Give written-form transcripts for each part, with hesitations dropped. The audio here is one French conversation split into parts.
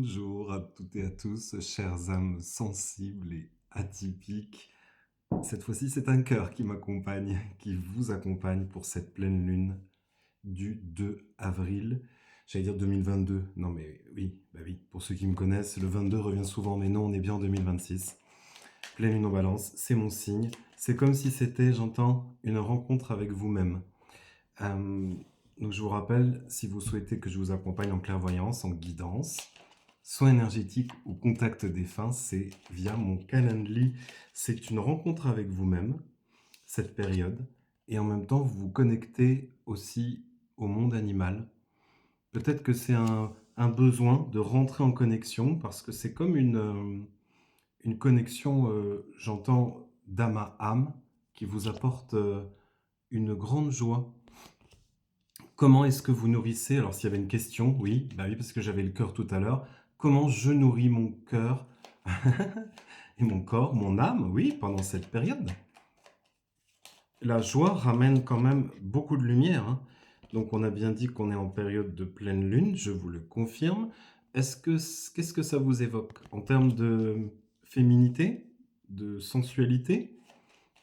Bonjour à toutes et à tous, chères âmes sensibles et atypiques. Cette fois-ci, c'est un cœur qui m'accompagne, qui vous accompagne pour cette pleine lune du 2 avril. J'allais dire 2022. Non mais oui, bah oui, pour ceux qui me connaissent, le 22 revient souvent, mais non, on est bien en 2026. Pleine lune en balance, c'est mon signe. C'est comme si c'était, j'entends, une rencontre avec vous-même. Euh, donc je vous rappelle, si vous souhaitez que je vous accompagne en clairvoyance, en guidance, soin énergétique ou contact défunt, c'est via mon Calendly. C'est une rencontre avec vous-même, cette période, et en même temps vous vous connectez aussi au monde animal. Peut-être que c'est un besoin de rentrer en connexion, parce que c'est comme une connexion, j'entends, d'âme à âme, qui vous apporte une grande joie. Comment est-ce que vous nourrissez? Alors, s'il y avait une question, oui, bah oui, parce que j'avais le cœur tout à l'heure. Comment je nourris mon cœur et mon corps, mon âme, oui, pendant cette période? La joie ramène quand même beaucoup de lumière, hein. Donc, on a bien dit qu'on est en période de pleine lune, je vous le confirme. Qu'est-ce que ça vous évoque en termes de féminité, de sensualité?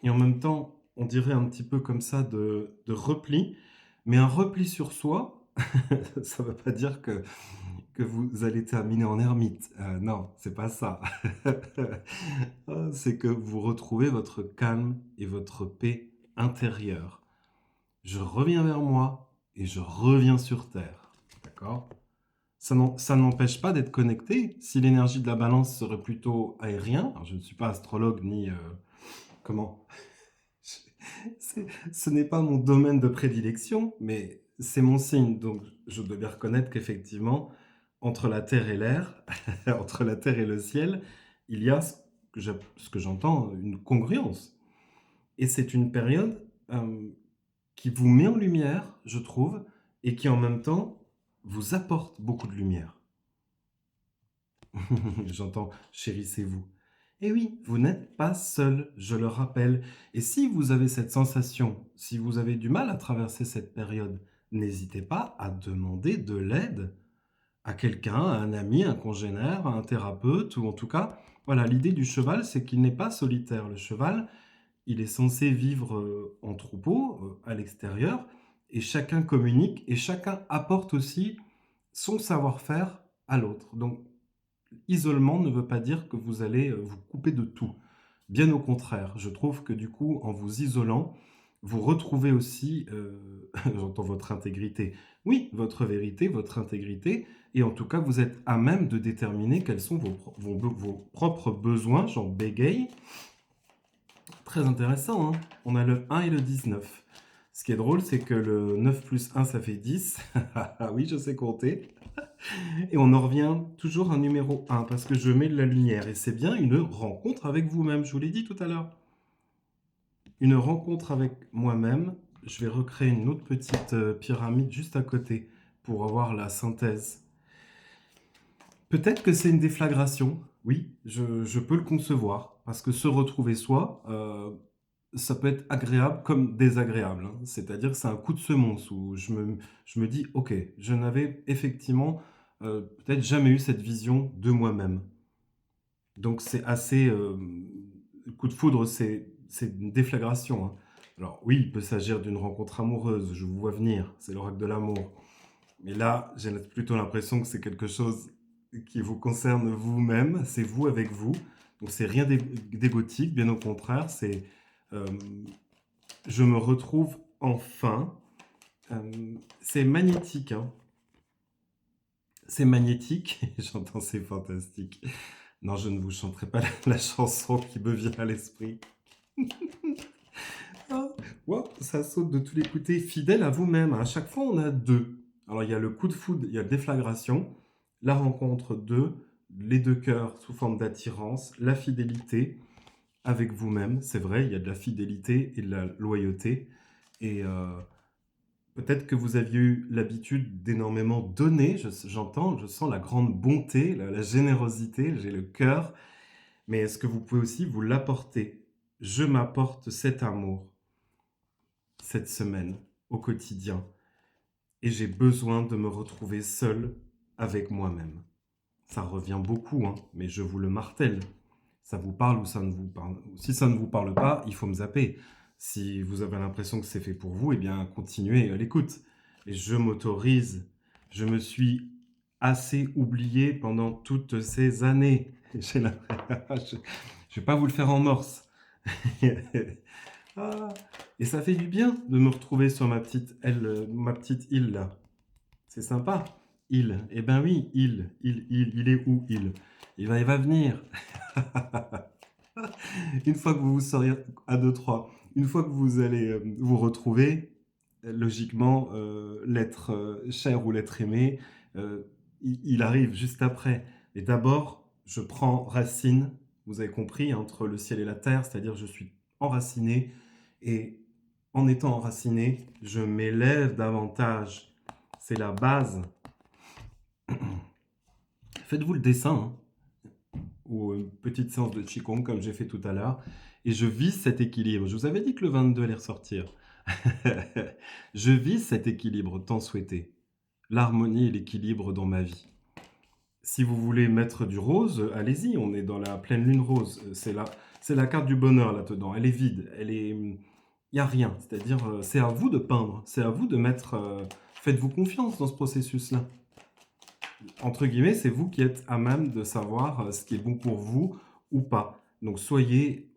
Et en même temps, on dirait un petit peu comme ça de repli, mais un repli sur soi, ça ne veut pas dire que vous allez terminer en ermite. Non, c'est pas ça. C'est que vous retrouvez votre calme et votre paix intérieure. Je reviens vers moi et je reviens sur Terre. D'accord? Ça n'empêche pas d'être connecté. Si l'énergie de la balance serait plutôt aérien, alors je ne suis pas astrologue ni... comment ce n'est pas mon domaine de prédilection, mais c'est mon signe. Donc, je dois bien reconnaître qu'effectivement, entre la terre et l'air, entre la terre et le ciel, il y a ce que j'entends, une congruence. Et c'est une période qui vous met en lumière, je trouve, et qui en même temps vous apporte beaucoup de lumière. J'entends, chérissez-vous. Et oui, vous n'êtes pas seul, je le rappelle. Et si vous avez cette sensation, si vous avez du mal à traverser cette période, n'hésitez pas à demander de l'aide à quelqu'un, à un ami, un congénère, à un thérapeute, ou en tout cas, voilà, l'idée du cheval, c'est qu'il n'est pas solitaire. Le cheval, il est censé vivre en troupeau, à l'extérieur, et chacun communique, et chacun apporte aussi son savoir-faire à l'autre. Donc, isolement ne veut pas dire que vous allez vous couper de tout. Bien au contraire, je trouve que du coup, en vous isolant, vous retrouvez aussi, j'entends votre intégrité. Oui, votre vérité, votre intégrité, et en tout cas, vous êtes à même de déterminer quels sont vos propres besoins, genre bégaye. Très intéressant, hein. On a le 1 et le 19. Ce qui est drôle, c'est que le 9 plus 1, ça fait 10. Ah oui, je sais compter. Et on en revient toujours à un numéro 1 parce que je mets de la lumière et c'est bien une rencontre avec vous-même, je vous l'ai dit tout à l'heure. Une rencontre avec moi-même, je vais recréer une autre petite pyramide juste à côté pour avoir la synthèse. Peut-être que c'est une déflagration, oui, je peux le concevoir, parce que se retrouver soi, ça peut être agréable comme désagréable, hein. C'est-à-dire que c'est un coup de semonce où je me dis, ok, je n'avais effectivement peut-être jamais eu cette vision de moi-même. Donc c'est assez... coup de foudre, c'est une déflagration, hein. Alors oui, il peut s'agir d'une rencontre amoureuse, je vous vois venir, c'est l'oracle de l'amour. Mais là, j'ai plutôt l'impression que c'est quelque chose qui vous concerne vous-même, c'est vous avec vous. Donc c'est rien d'égotique, bien au contraire, c'est euh, je me retrouve enfin. C'est magnétique, hein. C'est magnétique, j'entends c'est fantastique. Non, je ne vous chanterai pas la chanson qui me vient à l'esprit. Ah, wow, ça saute de tous les côtés, fidèle à vous-même. À chaque fois, on a deux. Alors, il y a le coup de foudre, il y a la déflagration, la rencontre deux, les deux cœurs sous forme d'attirance, la fidélité avec vous-même. C'est vrai, il y a de la fidélité et de la loyauté. Et peut-être que vous aviez eu l'habitude d'énormément donner, j'entends, je sens la grande bonté, la générosité, j'ai le cœur. Mais est-ce que vous pouvez aussi vous l'apporter? Je m'apporte cet amour cette semaine, au quotidien, et j'ai besoin de me retrouver seul avec moi-même. Ça revient beaucoup, hein, mais je vous le martèle. Ça vous parle ou ça ne vous parle. Si ça ne vous parle pas, il faut me zapper. Si vous avez l'impression que c'est fait pour vous, eh bien, continuez à l'écoute. Et je m'autorise. Je me suis assez oublié pendant toutes ces années. J'ai la- je ne vais pas vous le faire en morse. Ah, et ça fait du bien de me retrouver sur ma petite île là. C'est sympa. Il. Eh ben oui, il est où il? Il va venir. Une fois que vous serez à deux trois, une fois que vous allez vous retrouver, logiquement, l'être cher ou l'être aimé, euh, il arrive juste après. Et d'abord, je prends racine, vous avez compris, entre le ciel et la terre, c'est-à-dire je suis enraciné, et en étant enraciné, je m'élève davantage. C'est la base. Faites-vous le dessin, hein, ou une petite séance de Qigong comme j'ai fait tout à l'heure, et je vis cet équilibre. Je vous avais dit que le 22 allait ressortir. Je vis cet équilibre tant souhaité, l'harmonie et l'équilibre dans ma vie. Si vous voulez mettre du rose, allez-y, on est dans la pleine lune rose. C'est la carte du bonheur là-dedans. Elle est vide, il n'y a rien. C'est-à-dire, c'est à vous de peindre, c'est à vous de mettre. Faites-vous confiance dans ce processus-là. Entre guillemets, c'est vous qui êtes à même de savoir ce qui est bon pour vous ou pas. Donc soyez,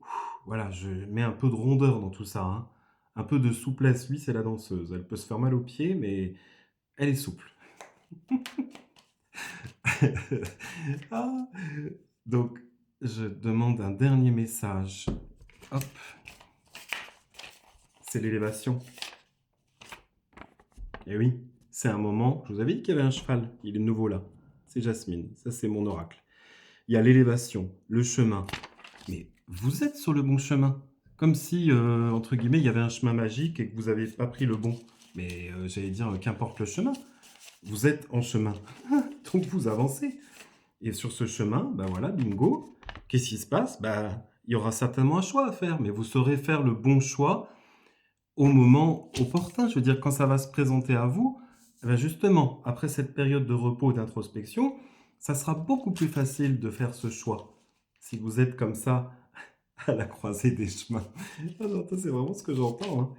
voilà, je mets un peu de rondeur dans tout ça, hein. Un peu de souplesse. Oui, c'est la danseuse. Elle peut se faire mal aux pieds, mais elle est souple. Ah, donc, je demande un dernier message. Hop, c'est l'élévation. Et oui, c'est un moment. Je vous avais dit qu'il y avait un cheval. Il est nouveau là. C'est Jasmine. Ça, c'est mon oracle. Il y a l'élévation, le chemin. Mais vous êtes sur le bon chemin. Comme si, entre guillemets, il y avait un chemin magique et que vous n'avez pas pris le bon. Mais j'allais dire, qu'importe le chemin, vous êtes en chemin. Donc vous avancez. Et sur ce chemin, ben voilà, bingo. Qu'est-ce qui se passe? Ben, il y aura certainement un choix à faire, mais vous saurez faire le bon choix au moment opportun. Je veux dire, quand ça va se présenter à vous, eh ben justement, après cette période de repos et d'introspection, ça sera beaucoup plus facile de faire ce choix. Si vous êtes comme ça, à la croisée des chemins. Ah non, ça, c'est vraiment ce que j'entends, hein.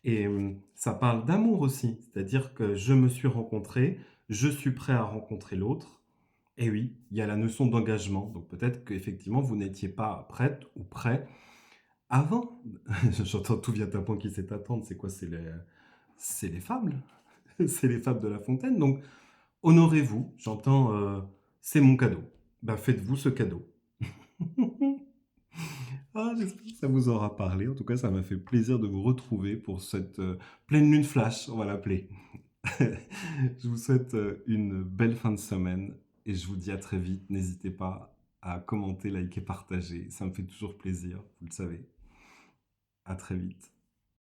Et ça parle d'amour aussi. C'est-à-dire que je me suis rencontré, je suis prêt à rencontrer l'autre. Et oui, il y a la notion d'engagement. Donc peut-être qu'effectivement, vous n'étiez pas prête ou prêt avant. J'entends tout vient un point qui sait attendre. C'est quoi? C'est les fables. C'est les fables de La Fontaine. Donc honorez-vous. J'entends c'est mon cadeau. Ben, faites-vous ce cadeau. Ah, j'espère que ça vous aura parlé. En tout cas, ça m'a fait plaisir de vous retrouver pour cette pleine lune flash, on va l'appeler. Je vous souhaite une belle fin de semaine et je vous dis à très vite. N'hésitez pas à commenter, liker, partager. Ça me fait toujours plaisir, vous le savez. À très vite.